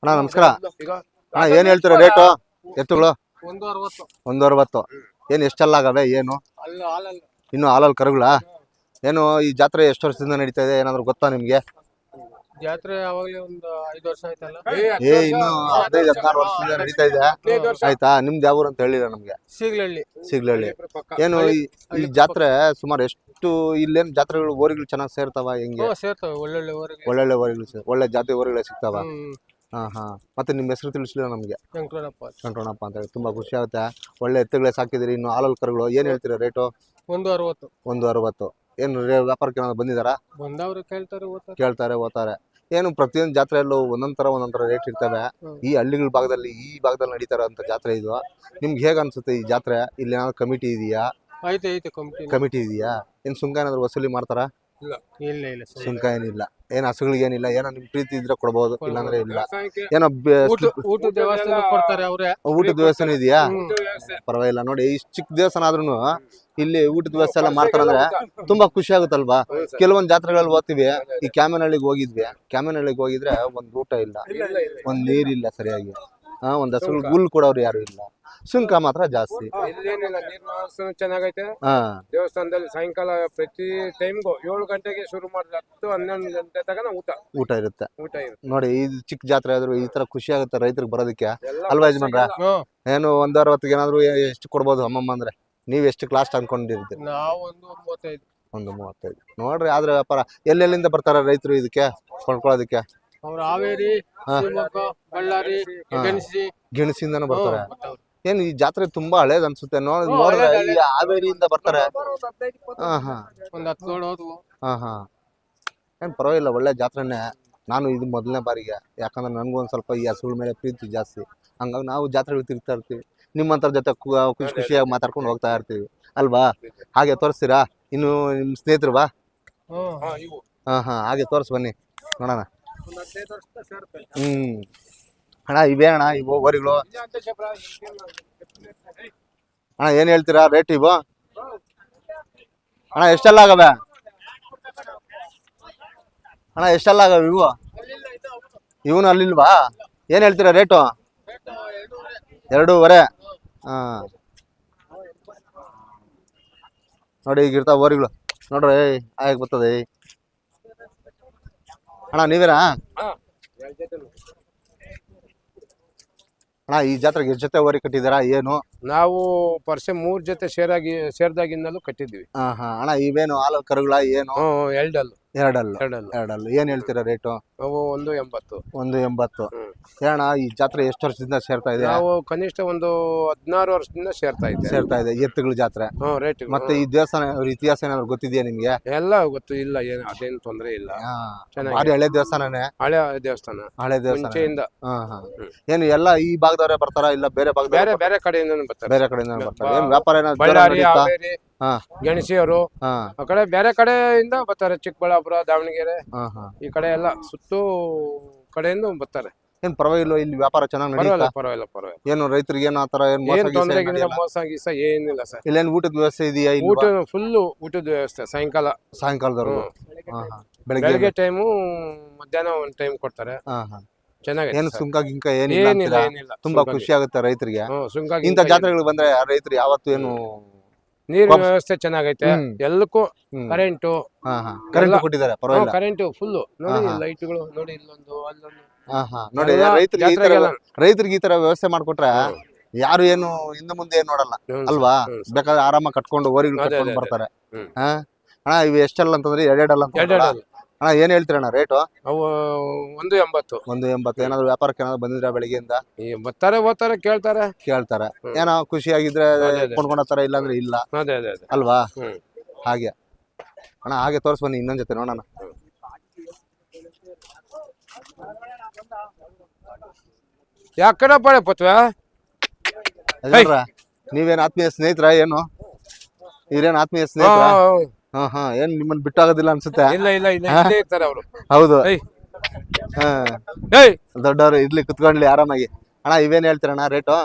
ಅಣ್ಣ ನಮಸ್ಕಾರ. ಅಣ್ಣ ಏನ್ ಹೇಳ್ತೀರಾ ರೇಟು ಎತ್ತುಗಳು? 160. ಏನು ಎಷ್ಟೆಲ್ಲ ಆಗವೆ? ಏನು ಇನ್ನು ಹಾಲಲ್ಲಿ ಕರುಗಳ? ಏನು ಈ ಜಾತ್ರೆ ಎಷ್ಟು ವರ್ಷದಿಂದ ನಡೀತಾ ಇದೆ ಏನಾದ್ರು ಗೊತ್ತಾ ನಿಮ್ಗೆ? ಜಾತ್ರೆ ಅವಾಗಲೇ ಒಂದು 5 ವರ್ಷ ಆಯ್ತಲ್ಲ. ಇನ್ನು 15-16 ವರ್ಷದಿಂದ ನಡೀತಾ ಇದೆ. ಆಯ್ತಾ? ನಿಮ್ದು ಯಾವ ಊರು ಅಂತ ಹೇಳಿಲ್ಲ ನಮ್ಗೆ. ಸಿಗ್ಲಳ್ಳಿ. ಏನು ಈ ಜಾತ್ರೆ ಸುಮಾರು ಎಷ್ಟು? ಇಲ್ಲೇನು ಜಾತ್ರೆಗಳು ಓರಿಗಳು ಚೆನ್ನಾಗಿ ಸೇರ್ತಾವ ಹೆಂಗೆ? ಸೇರ್ತವೆ, ಒಳ್ಳೊಳ್ಳೆ ಓರಿಗಳು, ಒಳ್ಳೆ ಜಾತಿ ಓರಿಗಳೇ ಸಿಗ್ತಾವ. ಹಾ. ಮತ್ತೆ ನಿಮ್ಮ ಹೆಸರು ತಿಳಿಸ್ಲಿಲ್ಲ ನಮ್ಗೆ. ಶಂಕರಣ್ಣಪ್ಪ ಅಂತ ಹೇಳಿ. ತುಂಬಾ ಖುಷಿ ಆಗುತ್ತೆ. ಒಳ್ಳೆ ಎತ್ತುಗಳೇ ಸಾಕಿದಿರಿ. ಇನ್ನು ಹಾಲಲ್ ಕರುಗಳು ಏನ್ ಹೇಳ್ತೀರಾ ರೇಟು? 160. ಏನು ವ್ಯಾಪಾರಕ್ಕೆ ಏನಾದ್ರು ಬಂದಿದಾರಾ? ಕೇಳ್ತಾರೆ ಓದ್ತಾರೆ. ಏನು ಪ್ರತಿಯೊಂದು ಜಾತ್ರೆಯಲ್ಲೂ ಒಂದೊಂದರ ರೇಟ್ ಇರ್ತವೆ. ಈ ಹಳ್ಳಿಗಳ ಭಾಗದಲ್ಲಿ ನಡೀತಾರ ಅಂತ ಜಾತ್ರೆ ಇದು. ನಿಮ್ಗೆ ಹೇಗ ಅನ್ಸುತ್ತೆ ಈ ಜಾತ್ರೆ? ಇಲ್ಲಿ ಏನಾದ್ರು ಕಮಿಟಿ ಇದೆಯಾ? ಕಮಿಟಿ ಇದೆಯಾ? ಏನ್ ಸುಂಕ ಏನಾದ್ರು ವಸೂಲಿ ಮಾಡ್ತಾರಾ? ಇಲ್ಲ. ಸುಂಕ ಏನಿಲ್ಲ. ಏನ್ ಹಸುಗಳಿಗೆ ಏನಿಲ್ಲ? ಏನೋ ನಿಮ್ ಪ್ರೀತಿ ಇದ್ರೆ ಕೊಡ್ಬೋದು, ಇಲ್ಲಾಂದ್ರೆ ಇಲ್ಲ. ಏನೋ ಊಟದ ವ್ಯವಸ್ಥೆ ಕೊಡ್ತಾರೆ ಅವ್ರೆ. ಊಟದ ವ್ಯವಸ್ಥೆ ಇದೆಯಾ? ಪರವಾಗಿಲ್ಲ ನೋಡಿ. ಇಷ್ಟು ಚಿಕ್ಕ ದೇವಸ್ಥಾನ ಆದ್ರೂ ಇಲ್ಲಿ ಊಟದ ವ್ಯವಸ್ಥೆ ಎಲ್ಲ ಮಾಡ್ತಾರಂದ್ರೆ ತುಂಬಾ ಖುಷಿ ಆಗುತ್ತಲ್ವಾ? ಕೆಲವೊಂದ್ ಜಾತ್ರೆಗಳಲ್ಲಿ ಹೋಗ್ತಿವಿ. ಈ ಕ್ಯಾಮನಹಳ್ಳಿಗೆ ಹೋಗಿದ್ರೆ ಒಂದ್ ಊಟ ಇಲ್ಲ, ಒಂದ್ ನೀರಿಲ್ಲ ಸರಿಯಾಗಿ. ಒಂದ್ ಹಸುಗಳಿಗೆ ಹುಲ್ ಕೊಡೋರು ಯಾರು ಇಲ್ಲ. ಸುಂಕ ಮಾತ್ರ ಜಾಸ್ತಿ. ಚೆನ್ನಾಗೈತೆ. ದೇವಸ್ಥಾನದಲ್ಲಿ ಸಾಯಂಕಾಲ ಪ್ರತಿ ಟೈಮ್ಗೂ 7 ಗಂಟೆಗೆ ಶುರು ಮಾಡಿದ್ರೆ 10-11 ಗಂಟೆ ತನಕ ಊಟ ಇರುತ್ತೆ. ನೋಡಿ, ಇದು ಚಿಕ್ಕ ಜಾತ್ರೆ ಆದ್ರೂ ಈ ತರ ಖುಷಿ ಆಗುತ್ತೆ ರೈತರಿಗೆ ಬರೋದಕ್ಕೆ ಅಲ್ವಾ ಯಜಮಾನ್ರ? ಏನು 160 ಏನಾದ್ರು ಎಷ್ಟು ಕೊಡ್ಬೋದು ಅಮ್ಮಮ್ಮ ಅಂದ್ರೆ? ನೀವ್ ಎಷ್ಟು ಲಾಸ್ಟ್ ಅನ್ಕೊಂಡಿರ್ತೀರಿ? ಒಂದು 35 ನೋಡ್ರಿ. ಆದ್ರೆ ವ್ಯಾಪಾರ ಎಲ್ಲೆಲ್ಲಿಂದ ಬರ್ತಾರ ರೈತರು ಇದಕ್ಕೆ ಕೊಂಡ್ಕೊಳ್ಳೋದಕ್ಕೆ? ಹಾವೇರಿ, ಬಳ್ಳಾರಿ, ಗೆಣಸಿಂದಾನು ಬರ್ತಾರೆ. ಏನ್ ಈ ಜಾತ್ರೆ ತುಂಬಾ ಹಳೇದ್ ಅನ್ಸುತ್ತೆ. ನೋಡಿದ್ರೆ ಈ ಹಾವೇರಿಯಿಂದ ಬರ್ತಾರೆ. ಏನ್ ಪರವಾಗಿಲ್ಲ, ಒಳ್ಳೆ ಜಾತ್ರೆನೆ. ನಾನು ಇದು ಮೊದಲನೇ ಬಾರಿಗೆ. ಯಾಕಂದ್ರೆ ನನ್ಗೂ ಒಂದ್ ಸ್ವಲ್ಪ ಈ ಹಸುಗಳ ಮೇಲೆ ಪ್ರೀತಿ ಜಾಸ್ತಿ. ಹಂಗಾಗಿ ನಾವು ಜಾತ್ರೆಗಳು ತಿರ್ಗ್ತಾ ಇರ್ತೀವಿ. ನಿಮ್ಮಂತರ ಜೊತೆ ಖುಷಿಯಾಗಿ ಮಾತಾಡ್ಕೊಂಡು ಹೋಗ್ತಾ ಇರ್ತೀವಿ ಅಲ್ವಾ? ಹಾಗೆ ತೋರಿಸ್ತೀರಾ? ಇನ್ನು ನಿಮ್ ಸ್ನೇಹಿತರು ಬಾ. ಹಾಗೆ ತೋರ್ಸ್ ಬನ್ನಿ ನೋಡೋಣ. ಅಣ್ಣ ಇವೇ ಅಣ್ಣ, ಇವು ಓರಿಗಳು. ಅಣ್ಣ ಏನ್ ಹೇಳ್ತೀರಾ ರೇಟ್ ಇವು? ಅಣ್ಣ ಎಷ್ಟೆಲ್ಲ ಆಗವೆ? ಇವು ಇವನು ಅಲ್ಲಿಲ್ವಾ? ಏನ್ ಹೇಳ್ತೀರಾ ರೇಟು? 2.5. ನೋಡಿ ಈಗ ಇರ್ತಾವ ಓರಿಗಳು ನೋಡ್ರಿ. ಆಗ ಬರ್ತದೆ. ಅಣ್ಣ ನೀವೇನಾ? ಅಣ್ಣ ಈ ಜಾತ್ರೆಗೆ ಎಷ್ಟು ಜೊತೆ ಓರಿ ಕಟ್ಟಿದಾರಾ ಏನು? ನಾವು ವರ್ಷ 3 ಜೊತೆ ಸೇರ್ದಾಗಿಂದಲೂ ಕಟ್ಟಿದ್ವಿ. ಅಣ್ಣ ಇವೇನು ಹಾಲು ಕರುಗಳ ಏನು? ಎರಡಲ್ಲು. ಏನ್ ಹೇಳ್ತೀರಾ ರೇಟು? ಅವು 180. 180. ಅಣ್ಣ ಈ ಜಾತ್ರೆ ಎಷ್ಟು ವರ್ಷದಿಂದ ಸೇರ್ತಾ ಇದೆ? ನಾವು ಕನಿಷ್ಠ ಒಂದು 16 ವರ್ಷದಿಂದ ಸೇರ್ತಾ ಇದೆ ಎತ್ತುಗಳ ಜಾತ್ರೆ. ರೇಟ್. ಮತ್ತೆ ಈ ದೇವಸ್ಥಾನ ಇತಿಹಾಸ ಏನಾದ್ರು ಗೊತ್ತಿದೆಯಾ ನಿಮ್ಗೆ? ಎಲ್ಲ ಗೊತ್ತು. ಇಲ್ಲ, ಅದೇನು ತೊಂದ್ರೆ ಇಲ್ಲ. ಭಾರಿ ಹಳೆ ದೇವಸ್ಥಾನನೇ. ಹಳೆ ದೇವಸ್ಥಾನ ಮುಂಚೆಯಿಂದ. ಏನು ಎಲ್ಲ ಈ ಭಾಗದವರೇ ಬರ್ತಾರಾ ಇಲ್ಲ ಬೇರೆ ಭಾಗದ? ಬೇರೆ ಕಡೆಯಿಂದ ಬರ್ತಾರೆ. ಏನ್ ವ್ಯಾಪಾರ ಏನಾದ್ರು? ಬಳ್ಳಾರಿ, ಹಾವೇರಿ, ಗೆಣಸಿಯವರು ಆ ಕಡೆ ಬೇರೆ ಕಡೆಯಿಂದ ಬರ್ತಾರೆ. ಚಿಕ್ಕಬಳ್ಳಾಪುರ, ದಾವಣಗೆರೆ ಈ ಕಡೆ ಎಲ್ಲ ಸುತ್ತು ಕಡೆಯಿಂದ ಬರ್ತಾರೆ. ಏನ್ ಪರವಾಗಿಲ್ಲ, ಇಲ್ಲಿ ವ್ಯಾಪಾರ ಚೆನ್ನಾಗಿ ನಡೆಯುತ್ತಾ? ಪರವಾಗಿಲ್ಲ. ಏನು ರೈತರಿಗೆ ಏನು ಆತರ ಏನು ಮೋಸ ಗೀಸ ಏನಿಲ್ಲ ಸರ್. ಇಲ್ಲೇನು ಊಟದ ವ್ಯವಸ್ಥೆ ಇದೆಯಾ? ಫುಲ್ಲು ಊಟದ ವ್ಯವಸ್ಥೆ. ಸಾಯಂಕಾಲದವರೆಗೂ ಬೆಳಗ್ಗೆ ಟೈಮು, ಮಧ್ಯಾಹ್ನ ಒಂದು ಟೈಮ್ ಕೊಡ್ತಾರೆ. ಚೆನ್ನಾಗಿದೆ. ಏನು ಸುಂಕ ಗಿಂಕ ಏನಿಲ್ಲ. ತುಂಬಾ ಖುಷಿ ಆಗುತ್ತೆ ರೈತರಿಗೆ. ಇಂಥ ಜಾತ್ರೆಗಳು ಬಂದ್ರೆ ರೈತರು ಯಾವತ್ತು ಏನು ನೀರಿನ ವ್ಯವಸ್ಥೆ ಚೆನ್ನಾಗೈತೆ. ಎಲ್ಲಕ್ಕೂ ಕರೆಂಟು ಕೊಟ್ಟಿದ್ದಾರೆ. ಪರವಾಗಿಲ್ಲ. ಕರೆಂಟು ಫುಲ್ಲು ನೋಡಿ. ಲೈಟ್ಗಳು ನೋಡಿ, ಇಲ್ಲೊಂದು ಅಲ್ಲೊಂದು. ನೋಡಿ ರೈತರಿಗೆ ಈ ತರ ವ್ಯವಸ್ಥೆ ಮಾಡ್ಕೊಟ್ರೆ ಯಾರು ಏನು ಹಿಂದೆ ಮುಂದೆ ಏನ್ ನೋಡಲ್ಲ ಅಲ್ವಾ? ಬೇಕಾದ್ರೆ ಆರಾಮಾಗಿ ಕಟ್ಕೊಂಡು ಓರಿಗಳು ಕಟ್ಕೊಂಡು ಬರ್ತಾರೆ. ಅಣ್ಣ ಇವು ಎಷ್ಟಲ್ಲ ಅಂತಂದ್ರೆ? 2 ಅಣ್ಣ ಏನ್ ಹೇಳ್ತೀರಣ್ಣ ರೇಟು? ಅವು 180. 180. ಏನಾದ್ರು ವ್ಯಾಪಾರಕ್ಕೆ ಏನಾದ್ರು ಬಂದಿದ್ರ ಬೆಳಿಗ್ಗೆಯಿಂದ? ಬರ್ತಾರೆ, ಓದ್ತಾರೆ, ಕೇಳ್ತಾರೆ. ಏನೋ ಖುಷಿಯಾಗಿದ್ರೆ ಕೊಂಡ್ಕೊಂಡೋಗ್ತಾರೆ, ಇಲ್ಲಾಂದ್ರೆ ಇಲ್ಲ ಅಲ್ವಾ? ಹಾಗೆ ಅಣ್ಣ ಹಾಗೆ ತೋರ್ಸ್ ಬನ್ನಿ ಇನ್ನೊಂದ್ ಜೊತೆ ನೋಡೋಣ. ಯಾಕಡೆ ಪಡೆ ಪತ್ವಾ? ನೀವೇನ್ ಆತ್ಮೀಯ ಸ್ನೇಹಿತರ ಏನು? ಇವ್ರೇನ್ ಆತ್ಮೀಯ ಸ್ನೇಹಿತರ? ಏನ್ ನಿಮ್ಮನ್ನ ಬಿಟ್ಟಾಗೋದಿಲ್ಲ ಅನ್ಸುತ್ತೆ? ಹೌದು. ದೊಡ್ಡವರು ಇರ್ಲಿ, ಕುತ್ಕೊಂಡ್ಲಿ ಆರಾಮಾಗಿ. ಅಣ್ಣ ಇವೇನ್ ಹೇಳ್ತೀರಣ್ಣ ರೇಟು?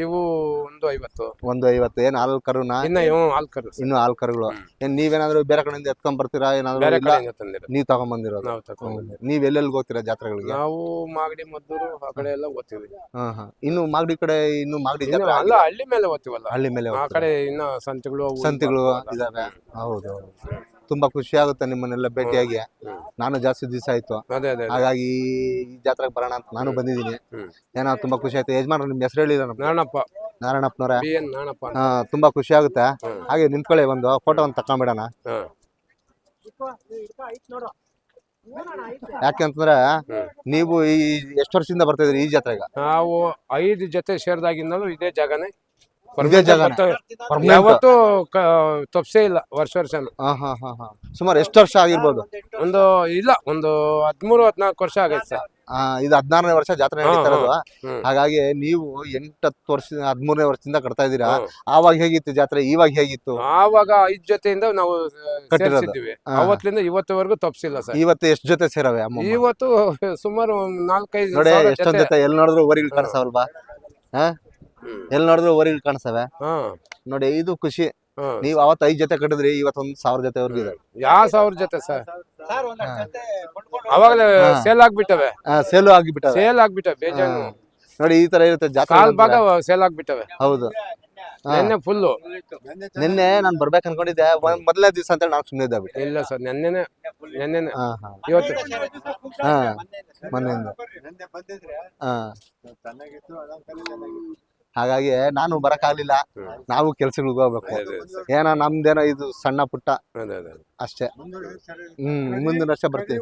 ಇವು ಒಂದು 50. ಒಂದು 50. ಏನ್ ಹಾಲ್ ಕರುನ? ಇನ್ನ ಇವು ಹಾಲ್ ಕರು ಸರ್. ಇನ್ನು ಹಾಲ್ ಕರುಗಳು. ಏನ್ ನೀವೇನಾದ್ರು ಬೇರೆ ಕಡೆಯಿಂದ ಎತ್ಕೊಂಡ್ ಬರ್ತೀರಾ ಏನಾದ್ರು? ಬೇರೆ ಇಲ್ಲ, ಕಡೆಯಿಂದ ತಂದಿರೋದು. ನೀವ್ ತಗೊಂಡ್ಬಂದಿರೋದು. ನಾವು ತಗೊಂಡು ನೀವ್ ಎಲ್ಲೆಲ್ಲಿ ಹೋಗ್ತೀರಾ ಜಾತ್ರೆಗಳಿಗೆ? ನಾವು ಮಾಗಡಿ ಮದ್ದೂರು ಆ ಕಡೆ ಎಲ್ಲ ಓದ್ತೀವಿ. ಇನ್ನು ಮಾಗಡಿ ಕಡೆ, ಇನ್ನು ಮಾಗಡಿ ಇನ್ನು ಜಾತ್ರೆ ಅಲ್ಲ ಹಳ್ಳಿ ಮೇಲೆ ಓದ್ತೀವಲ್ಲ. ಹಳ್ಳಿ ಮೇಲೆ ಆ ಹೋಗ್ತೀರಾ? ಕಡೆ ಇನ್ನ ಸಂತೆಗಳು ಅವು ಸಂತೆಗಳು ಬರ್ತಾವಲ್ಲ. ಇದಾವೆ. ಹೌದು. ತುಂಬಾ ಖುಷಿ ಆಗುತ್ತೆ ನಿಮ್ಮನ್ನೆಲ್ಲ ಭೇಟಿಯಾಗಿ. ನಾನು ಜಾಸ್ತಿ ದಿವಸ ಆಯ್ತು, ಅದೇ ಅದೇ ಅದೇ. ಹಾಗಾಗಿ ಈ ಜಾತ್ರೆಗೆ ಬರೋಣ ಅಂತ ನಾನು ಬಂದಿದ್ದೀನಿ. ಏನೋ ತುಂಬಾ ಖುಷಿ ಆಯ್ತು. ಯಜಮಾನ್ರು ನಿಮ್ ಹೆಸರು ಹೇಳಿಲ್ಲ ನಮ್ಗೆ? ನಾರಾಯಣಪ್ಪ. ನಾರಾಯಣಪ್ಪನವ್ರೆ. BN ನಾರಾಯಣಪ್ಪ ಅಂತ. ತುಂಬಾ ಖುಷಿ ಆಗುತ್ತೆ. ಹಾಗೆ ನಿಂತ್ಕೊಳ್ಳಿ, ಒಂದು ಫೋಟೋ ಒಂದು ತಕೊಂಡ್ಬಿಡೋಣ. ಹಾ. ಯಾಕೆಂತಂದ್ರೆ ನೀವು ಈ ಎಷ್ಟು ವರ್ಷದಿಂದ ಬರ್ತಾ ಇದ್ರಿ ಈ ಜಾತ್ರೆಗೆ? ನಾವು 5 ಜೊತೆ ಸೇರಿದಾಗಿಂದಲೂ ಇದೇ ಜಾಗನೇ. ಇದೇ ಜಾಗನೇ? Permanent? ಯಾವತ್ತೂ ತಪ್ಸೇ ಇಲ್ಲ, ವರ್ಷ. ಸುಮಾರು ಎಷ್ಟು ವರ್ಷ ಆಗಿರ್ಬೋದು? ಒಂದು 13-14 ವರ್ಷ ಆಗೈತೆ ಸರ್. ಇದು 16ನೇ ವರ್ಷ ಜಾತ್ರೆ ನಡೀತಾ ಇರೋದು. ಹ್ಮ್. ಹಾಗಾಗಿ ನೀವು 8-10 ವರ್ಷ 13ನೇ ವರ್ಷದಿಂದ ಕಟ್ತಾ ಇದ್ದೀರಾ. ಆವಾಗ ಹೇಗಿತ್ತು ಜಾತ್ರೆ, ಇವಾಗ ಹೇಗಿತ್ತು? ಆವಾಗ 5 ಜೊತೆಯಿಂದ ನಾವು ಕಟ್ಟಿರೋದು. ಸೇರಿಸಿದ್ವಿ. ಅವತ್ತಿಂದ ಇವತ್ತುವರೆಗೂ ತಪ್ಸಿಲ್ಲ ಸರ್. ಇವತ್ತು ಎಷ್ಟು ಜೊತೆ ಸೇರವೆ ಅಮ್ಮ? ಇವತ್ತು ಸುಮಾರು 4-5 ನೋಡಿ ಸಾವಿರ ಎಷ್ಟೊಂದ್ ಜೊತೆ. ಜೊತೆ ಎಲ್ಲಿ ನೋಡಿದ್ರು ಓರಿಗಳು ಕಾಣಿಸ್ತಾವಲ್ವಾ? ಎಲ್ಲಿ ನೋಡಿದ್ರು ಓರಿಗಳು ಕಾಣಿಸ್ತವೆ ನೋಡಿ. ಇದು ಖುಷಿ. ನೀವ್ ಅವತ್ತು 5 ಜೊತೆ ಕಟ್ಟಿದ್ರಿ, ಇವತ್ತೊಂದು 1000 ಜೊತೆವರೆಗೂ ಇದೆ. ಯಾವ 1000 ಜೊತೆ ಸರ್? ಅವಾಗಲೇ ಸೇಲ್ ಆಗ್ಬಿಟ್ಟವೆ. ಸೇಲು ಆಗಿಬಿಟ್ಟವೆ. ಸೇಲ್ ಆಗ್ಬಿಟ್ಟವೆ ಬೇಜಾನು. ನೋಡಿ ಈ ತರ ಇರುತ್ತೆ ಜಾತ್ರೆ. ಕಾಲ್ ಭಾಗ ಸೇಲ್ ಆಗ್ಬಿಟ್ಟವೆ. ಹೌದು. ನೆನ್ನೆ ಫುಲ್ಲು. ನಿನ್ನೆ ನಾನ್ ಬರ್ಬೇಕು ಅನ್ಕೊಂಡಿದ್ದೆ, ಮೊದಲನೇ ದಿವಸ ಅಂತ ನಾನು ಸುಮ್ಮನೆ ಇದ್ದಾಗ್ಬಿಟ್ಟೆ. ಇಲ್ಲ ಸರ್, ನೆನ್ನೆನೆ ಇವತ್ತು ಮೊನ್ನೆಯಿಂದ. ಹಾಗಾಗಿ ನಾನು ಬರಕ್ಕಾಗ್ಲಿಲ್ಲ. ನಾವು ಕೆಲ್ಸಗಳಿಗೆ ಹೋಗ್ಬೇಕು. ಏನೋ ನಮ್ದೇನೋ ಇದು ಸಣ್ಣ ಪುಟ್ಟ ಅಷ್ಟೇ. ಮುಂದಿನ ವರ್ಷ ಬರ್ತೀವಿ.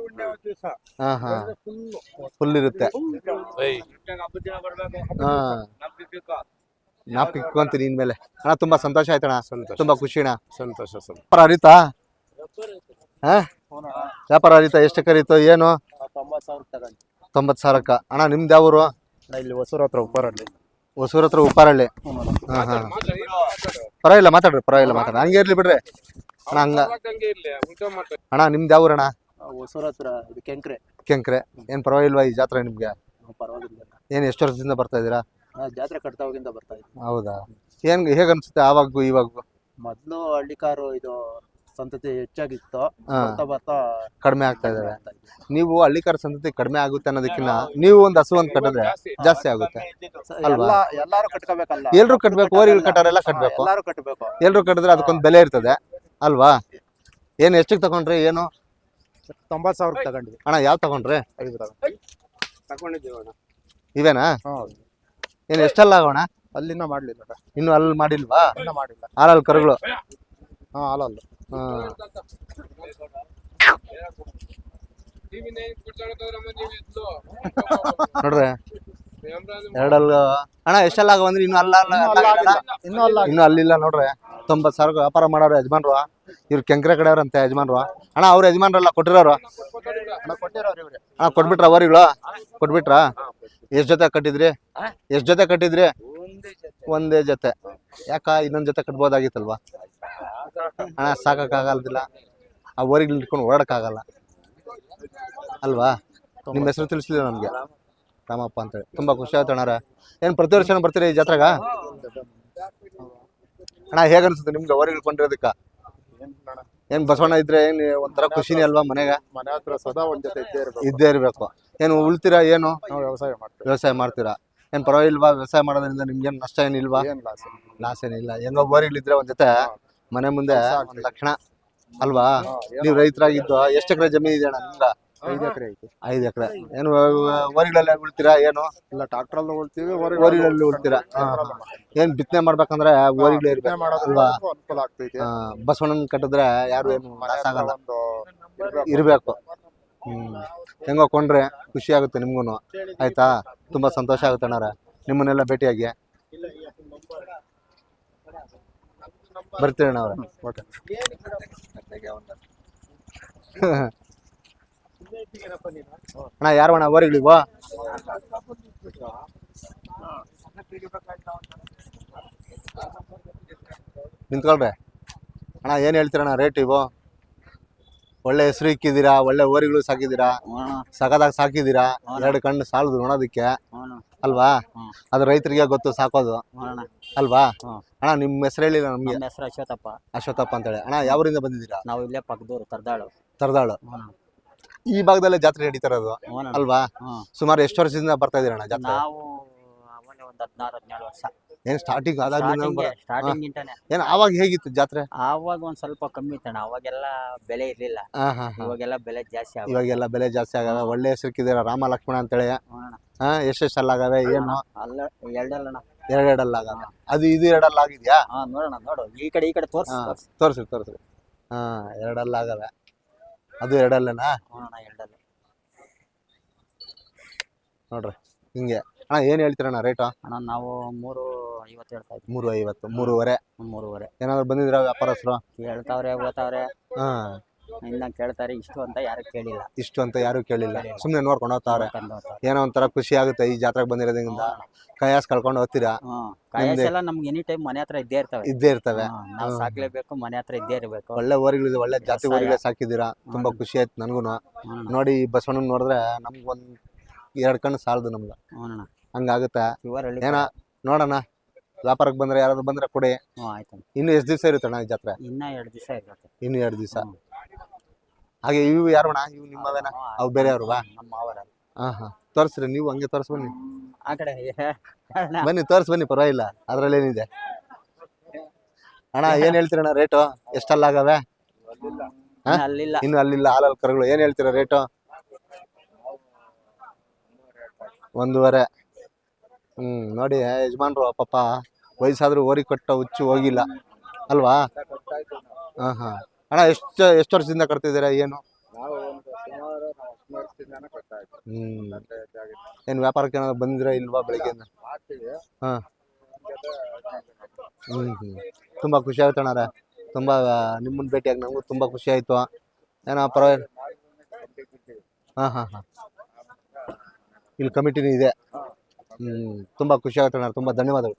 ಫುಲ್ ಇರುತ್ತೆ. ನಾಪ್ ಇಟ್ಕೊಂತೀನಿ ಇನ್ಮೇಲೆ. ಅಣ್ಣ ತುಂಬಾ ಸಂತೋಷ ಆಯ್ತಣ್ಣ. ತುಂಬಾ ಖುಷಿ ಅಣ್ಣ. ಸಂತೋಷ ಸರ್. ವ್ಯಾಪಾರ ಹರಿತಾ? ವ್ಯಾಪಾರ ಹರಿತಾ? ಎಷ್ಟು ಕರೀತು ಏನು? 90,000ಕ್ಕ. ಅಣ್ಣ ನಿಮ್ದು ಯಾವ ಊರು? ಇಲ್ಲಿ ಹೊಸೂರ್ ಹತ್ರ ಉಪ್ಪಾರಳ್ಳಿ. ಹೊಸೂರ್ ಹತ್ರ ಉಪ್ಪಾರಳ್ಳಿ. ಪರವಾಗಿಲ್ಲ ಮಾತಾಡ್ರಿ, ಪರವಾಗಿಲ್ಲ ಮಾತಾಡ್ರಿ, ಹಂಗೆ ಇರ್ಲಿ ಬಿಡ್ರಿ ಅಣ್ಣ. ಅಣ್ಣ ನಿಮ್ದು ಯಾವ ಊರಣ್ಣ? ಹೊಸೂರ್ ಹತ್ರ ಕೆಂಕ್ರೆ. ಕೆಂಕ್ರೆ. ಏನ್ ಪರವಾಗಿಲ್ವಾ ಈ ಜಾತ್ರೆ ನಿಮ್ಗೆ? ಪರವಾಗಿಲ್ಲ. ಏನ್ ಎಷ್ಟು ವರ್ಷದಿಂದ ಬರ್ತಾ ಇದೀರಾ? ಜಾತ್ರೆ ಕಟ್ತಾವಾಗಿಂದ ಬರ್ತಾ ಇದ್ವಿ. ಹೌದಾ? ಏನ್ ಹೇಗ ಅನ್ಸುತ್ತೆ ಆವಾಗೂ ಇವಾಗೂ? ಮೊದ್ಲು ಹಳ್ಳಿಕಾರು ಇದು ಸಂತತಿ ಹೆಚ್ಚಾಗಿತ್ತು, ಬರ್ತಾ ಕಡಿಮೆ ಆಗ್ತಾ ಇದಾವೆ. ನೀವು ಹಳ್ಳಿಕಾರ ಸಂತತಿ ಕಡಿಮೆ ಆಗುತ್ತೆ ಅನ್ನೋದಕ್ಕಿಂತ ನೀವು ಒಂದು ಹಸು ಒಂದು ಕಟ್ಟಿದ್ರೆ ಜಾಸ್ತಿ ಆಗುತ್ತೆ ಅಲ್ವಾ? ಎಲ್ಲಾರು ಕಟ್ಕೋಬೇಕಲ್ಲ. ಎಲ್ರು ಕಟ್ಬೇಕು, ಓರಿಗಳು ಕಟ್ಟೋರೆಲ್ಲ ಕಟ್ಬೇಕು. ಎಲ್ಲಾರು ಕಟ್ಬೇಕು. ಎಲ್ರು ಕಟ್ಟಿದ್ರೆ ಅದಕ್ಕೊಂದು ಬೆಲೆ ಇರ್ತದೆ ಅಲ್ವಾ? ಏನ್ ಎಷ್ಟಕ್ಕೆ ತಗೊಂಡ್ರಿ? ಏನು 90,000 ತಗೊಂಡ್ವಿ ಅಣ್ಣ. ಯಾವ ತಗೊಂಡ್ರಿ? 5 ತಗೊಂಡಿದ್ದೀವಿ. ಇವೇನಾ? ಏನ್ ಎಷ್ಟೆಲ್ಲ ಆಗೋಣ? ಅಲ್ಲಿನ ಮಾಡ್ಲಿಲ್ಲ. ಇನ್ನು ಅಲ್ಲಿ ಮಾಡಿಲ್ವಾ? ಇನ್ನ ಮಾಡಿಲ್ಲ. ಹಾಲಲ್ಲಿ ಕರುಗಳು? ಹಾಲಲ್ಲ. ನೋಡ್ರಿ ಎರಡಲ್ಲ ಅಣ್ಣ. ಎಷ್ಟೆಲ್ಲ ಆಗವ ಅಂದ್ರೆ ಇನ್ನು ಅಲ್ಲ ಇನ್ನು ಅಲ್ಲಿಲ್ಲ ನೋಡ್ರಿ. 90,000 ವ್ಯಾಪಾರ ಮಾಡೋರು ಯಜಮಾನ್ರು. ಇವ್ರು ಕೆಂಕ್ರೆ ಕಡೆಯವ್ರಂತೆ ಯಜಮಾನ್ರು. ಅಣ್ಣ ಅವ್ರ ಯಜಮಾನ್ರಲ್ಲ ಕೊಟ್ಟಿರೋರು? ಅಣ್ಣ ಕೊಟ್ಬಿಟ್ರ ಓರಿಗಳು? ಕೊಟ್ಬಿಟ್ರ? ಎಷ್ಟ್ ಜೊತೆ ಕಟ್ಟಿದ್ರಿ? ಎಷ್ಟ್ ಜೊತೆ ಕಟ್ಟಿದ್ರಿ? ಒಂದೇ ಜೊತೆ. ಯಾಕ ಇನ್ನೊಂದ್ ಜೊತೆ ಕಟ್ಬೋದಾಗಿತ್ತಲ್ವಾ? ಅಣ್ಣ ಸಾಕಾಗಲ್ದಿಲ್ಲ, ಆ ಓರಿಗಳು ಇಟ್ಕೊಂಡು ಓಡಕ್ಕಾಗಲ್ಲ ಅಲ್ವಾ? ನಿಮ್ಮ ಹೆಸರು ತಿಳಿಸ್ಲಿಲ್ಲ ನಮ್ಗೆ. ರಾಮಪ್ಪ ಅಂತೇಳಿ. ತುಂಬಾ ಖುಷಿ ಆಯ್ತು ಅಣ್ಣಾರ. ಏನ್ ಪ್ರತಿ ವರ್ಷ ಬರ್ತೀರಿ ಈ ಜಾತ್ರೆಗ? ಅಣ್ಣ ಹೇಗ ಅನ್ಸುತ್ತೆ ನಿಮ್ಗೆ ಓರಿಗಳು ಕೊಂಡಿರೋದಕ್ಕ? ಏನ್ ಬಸವಣ್ಣ ಇದ್ರೆ ಏನ್ ಒಂಥರ ಖುಷಿನೇ ಅಲ್ವಾ ಮನೆಗ? ಮನೆ ಹತ್ರ ಸದಾ ಒಂದ್ ಜೊತೆ ಇದ್ದೇ ಇರ್ಬೇಕು. ಏನು ಉಳ್ತೀರಾ? ಏನು ನಾವು ವ್ಯವಸಾಯ ಮಾಡ್ತೀರಾ? ಏನ್ ಪರವಾಗಿಲ್ವಾ? ವ್ಯವಸಾಯ ಮಾಡೋದ್ರಿಂದ ನಿಮ್ಗೇನ್ ನಷ್ಟ ಏನಿಲ್ವಾ? ಲಾಸ್ ಏನಿಲ್ಲ. ಹೆಂಗೋ ಓರಿಗಳಿದ್ರೆ ಒಂದ್ ಜೊತೆ ಮನೆ ಮುಂದೆ ಒಂದ್ ಲಕ್ಷಣ ಅಲ್ವಾ? ನೀವು ರೈತರಾಗಿದ್ದು ಎಷ್ಟು ಎಕರೆ ಜಮೀನ್ ಇದೆ ಅಣ್ಣ ನಿಮ್ಗ? 5 ಎಕರೆ ಐತಿ. 5 ಎಕರೆ. ಏನು ಓರಿಗಳೆಲ್ಲ ಉಳ್ತೀರಾ? ಏನು ಇಲ್ಲ ಟ್ರಾಕ್ಟರ್ ಉಳ್ತೀವಿ, ಓರಿಗಳಲ್ಲಿ ಉಳ್ತೀರಾ? ಏನ್ ಬಿತ್ತನೆ ಮಾಡ್ಬೇಕಂದ್ರೆ ಓರಿಗಳು ಇರ್ಬೇಕು ಅಲ್ವಾ? ಅನುಕೂಲ ಆಗ್ತೈತಿ. ಬಸವಣ್ಣನ ಕಟ್ಟಿದ್ರೆ ಯಾರು ಏನು ಲಾಸ್ ಆಗಲ್ಲ, ಇರ್ಬೇಕು. ಹೆಂಗೋ ಕೊಂಡ್ರೆ ಖುಷಿ ಆಗುತ್ತೆ ನಿಮ್ಗೂನು. ಆಯ್ತಾ? ತುಂಬಾ ಸಂತೋಷ ಆಗುತ್ತೆ ಅಣ್ಣಾರ ನಿಮ್ಮನ್ನೆಲ್ಲ ಭೇಟಿಯಾಗಿ. ಬರ್ತೀರಿ ಅಣ್ಣ ಅವ್ರೆ. ಅಣ್ಣ ಯಾರಣ್ಣ ಓರಿಗಳಿವ? ನಿಂತ್ಕೊಳ್ರಿ ಅಣ್ಣ. ಏನ್ ಹೇಳ್ತೀರಣ್ಣ ರೇಟ್ ಇವು? ಒಳ್ಳೆ ಹೆಸರು ಇಕ್ಕಿದ್ದೀರಾ, ಒಳ್ಳೆ ಓರಿಗಳು ಸಾಕಿದ್ದೀರಾ, ಸಗದಾಗ ಸಾಕಿದ್ದೀರಾ. 2 ಕಣ್ಣು ಸಾಲದು ನೋಡೋದಕ್ಕೆ ಅಲ್ವಾ? ಅದು ರೈತರಿಗೆ ಗೊತ್ತು ಸಾಕೋದು ನೋಡೋಣ. ಅಲ್ವಾ ಹ್ಮ್. ಅಣ್ಣ ನಿಮ್ಮ ಹೆಸರು ಹೇಳಿಲ್ಲ ನಮ್ಗೆ. ನಮ್ಮ ಹೆಸರು ಅಶ್ವಥಪ್ಪ. ಅಶ್ವಥಪ್ಪ ಅಂತ ಹೇಳಿ. ಅಣ್ಣ ಯಾವೂರಿಂದ ಬಂದಿದ್ದೀರಾ? ನಾವು ಇಲ್ಲೇ ಪಕ್ಕದೂರು ತರ್ದಾಳು. ತರದಾಳು. ಹ್ಮ್. ಈ ಭಾಗದಲ್ಲೇ ಜಾತ್ರೆ ನಡೀತಾರದು ನೋಡೋಣ. ಅಲ್ವಾ? ಹ್ಮ್. ಸುಮಾರು ಎಷ್ಟು ವರ್ಷದಿಂದ ಬರ್ತಾ ಇದೀರ ಅಣ್ಣ ಜಾತ್ರೆ? ನಾವು ಆಮೇಲೆ ಒಂದು 16-17 ವರ್ಷ ಏನ್ ಸ್ಟಾರ್ಟಿಂಗ್ ಆದಾಗ ಸ್ಟಾರ್ಟಿಂಗ್ ಇಂಟಾನೆ. ಏನ್ ಆವಾಗ ಹೇಗಿತ್ತು ಜಾತ್ರೆ? ಆವಾಗ ಒಂದ್ ಸ್ವಲ್ಪ ಕಮ್ಮಿ ಇತ್ತಣ್ಣ. ಅವಾಗೆಲ್ಲ ಬೆಲೆ ಇರ್ಲಿಲ್ಲ. ಇವಾಗೆಲ್ಲ ಬೆಲೆ ಜಾಸ್ತಿ ಆಗ. ಇವಾಗೆಲ್ಲ ಬೆಲೆ ಜಾಸ್ತಿ ಆಗವೆ. ಒಳ್ಳೆ ಹೆಸರಿಕ್ಕಿದ್ದೀರ ರಾಮ ಲಕ್ಷ್ಮಣ ಅಂತೇಳಿ. ನೋಡೋಣ. ಎಷ್ಟೆಷ್ಟಲ್ಲ ಆಗವೆ ಏನು? ಅಲ್ಲ ಎರಡಲ್ಲಣ್ಣ. ಎರಡೆರಡಲ್ಲ ಆಗವೆ. ಅದು ಇದು ಎರಡಲ್ಲ ಆಗಿದ್ಯಾ? ನೋಡೋಣ. ನೋಡು ಈ ಕಡೆ ತೋರ್ಸ್. ತೋರಿಸ್ರಿ. ಎರಡಲ್ಲ ಆಗವೆ. ಅದು ಎರಡಲ್ಲನಾ? ನೋಡೋಣ ಎರಡಲ್ಲ. ನೋಡ್ರಿ ಹಿಂಗೆ. ಅಣ್ಣ ಏನ್ ಹೇಳ್ತೀರಣ್ಣ ರೇಟು? ಅಣ್ಣ ನಾವು 350 ಹೇಳ್ತಾ ಇದ್ವಿ. 350, 3.5. 3.5 ಏನಾದ್ರು ಬಂದಿದ್ರ ವ್ಯಾಪಾರಸ್ಥರು? ಹೇಳ್ತಾವ್ರೆ ಓದ್ತಾವ್ರೆ. ಹಾ, ಇನ್ನ ಕೇಳ್ತಾರೆ. ಇಷ್ಟು ಅಂತ ಯಾರು ಕೇಳಿಲ್ಲ. ಇಷ್ಟು ಅಂತ ಯಾರು ಕೇಳಿಲ್ಲ. ಸುಮ್ನೆ ನೋಡ್ಕೊಂಡು ಹೋಗ್ತಾವ್ರೆ. ಕರ್ಕೊಂಡ್ ಹೋಗ್ತಾವ್ರೆ. ಏನೋ ಒಂಥರ ಖುಷಿ ಆಗುತ್ತೆ ಈ ಜಾತ್ರೆಗೆ ಬಂದಿರೋದ್ರಿಂದ. ಕೈಯಾಸ್ ಕಳ್ಕೊಂಡು ಹೋಗ್ತೀರಾ? ಕಾಯಸ್ ಎಲ್ಲ ನಮ್ಗೆ ಎನಿ ಟೈಮ್ ಮನೆ ಹತ್ರ ಇದ್ದೇ ಇರ್ತವೆ. ಇದ್ದೇ ಇರ್ತವೆ. ನಾವು ಸಾಕ್ಲೇಬೇಕು. ಮನೆ ಹತ್ರ ಇದ್ದೇ ಇರ್ಬೇಕು. ಒಳ್ಳೆ ಓರಿಗಳು, ಒಳ್ಳೆ ಜಾತಿ ಓರಿಗಳೇ ಸಾಕಿದ್ದೀರಾ. ತುಂಬಾ ಖುಷಿ ಆಯ್ತು ನನ್ಗೂ. ನೋಡಿ ಈ ಬಸವಣ್ಣನ ನೋಡಿದ್ರೆ ನಮ್ಗೊಂದ್ 2 ಕಣ್ಣು ಸಾಲದು ನಮ್ಗೆ. ನೋಡೋಣ. ಹಂಗಾಗುತ್ತೆ. ಇವರು ಹೇಳಿ. ಏನ ನೋಡೋಣ. ವ್ಯಾಪಾರಕ್ಕೆ ಬಂದ್ರೆ ಯಾರಾದ್ರು ಬಂದ್ರೆ ಕೊಡಿ. ಆಯ್ತು. ಇನ್ನು ಎಷ್ಟು ದಿವಸ ಇರುತ್ತಣ್ಣ ಈ ಜಾತ್ರೆ? ಇನ್ನ 2 ದಿವಸ ಇರುತ್ತೆ. ಇನ್ನು 2 ದಿವಸ. ಹಾಗೆ ಇವು ಯಾರಣ್ಣ? ಇವು ನಿಮ್ಮವೇನ? ಅವು ಬೇರೆಯವ್ರವಾ? ನಮ್ಮ ಅವರ. ತೋರಿಸ್ರಿ ನೀವು. ಹಂಗೆ ತೋರ್ಸ್ ಬನ್ನಿ. ಆ ಕಡೆ ಬನ್ನಿ ತೋರ್ಸ್ ಬನ್ನಿ, ಪರವಾಗಿಲ್ಲ. ಅದ್ರಲ್ಲೇನಿದೆ ಅಣ್ಣ? ಏನ್ ಹೇಳ್ತೀರಣ್ಣ ರೇಟು? ಎಷ್ಟಲ್ಲ ಆಗವೆ? ಅಲ್ಲಿಲ್ಲ. ಇನ್ನು ಅಲ್ಲಿಲ್ಲ ಹಾಲಲ್ ಕರುಗಳು. ಏನ್ ಹೇಳ್ತೀರ ರೇಟು? 1.5. ನೋಡಿ ಯಜಮಾನ್ರು ಪಾಪ ವಯಸ್ಸಾದ್ರೂ ಓರಿ ಕೊಟ್ಟ ಹುಚ್ಚು ಹೋಗಿಲ್ಲ ಅಲ್ವಾ? ಅಣ್ಣ ಎಷ್ಟು ವರ್ಷದಿಂದ ಕಟ್ತಿದ್ದೀರಾ? ಏನು ಏನ್ ವ್ಯಾಪಾರಕ್ಕೆ ಏನಾದ್ರು ಬಂದಿದ್ದೀರಾ ಇಲ್ವಾ ಬೆಳಿಗ್ಗೆಯಿಂದ? ತುಂಬಾ ಖುಷಿ ಆಯ್ತು ಅಣ್ಣಾರ. ತುಂಬಾ ನಿಮ್ಮನ್ನ ಭೇಟಿಯಾಗಿ ನಮಗೂ ತುಂಬಾ ಖುಷಿ ಆಯ್ತು. ಏನೋ ಪರವಾಗಿಲ್ಲ. ಇಲ್ಲಿ ಕಮಿಟಿನೂ ಇದೆ. ತುಂಬಾ ಖುಷಿ ಆಗುತ್ತೆ ಅಣ್ಣ. ತುಂಬಾ ಧನ್ಯವಾದಗಳು.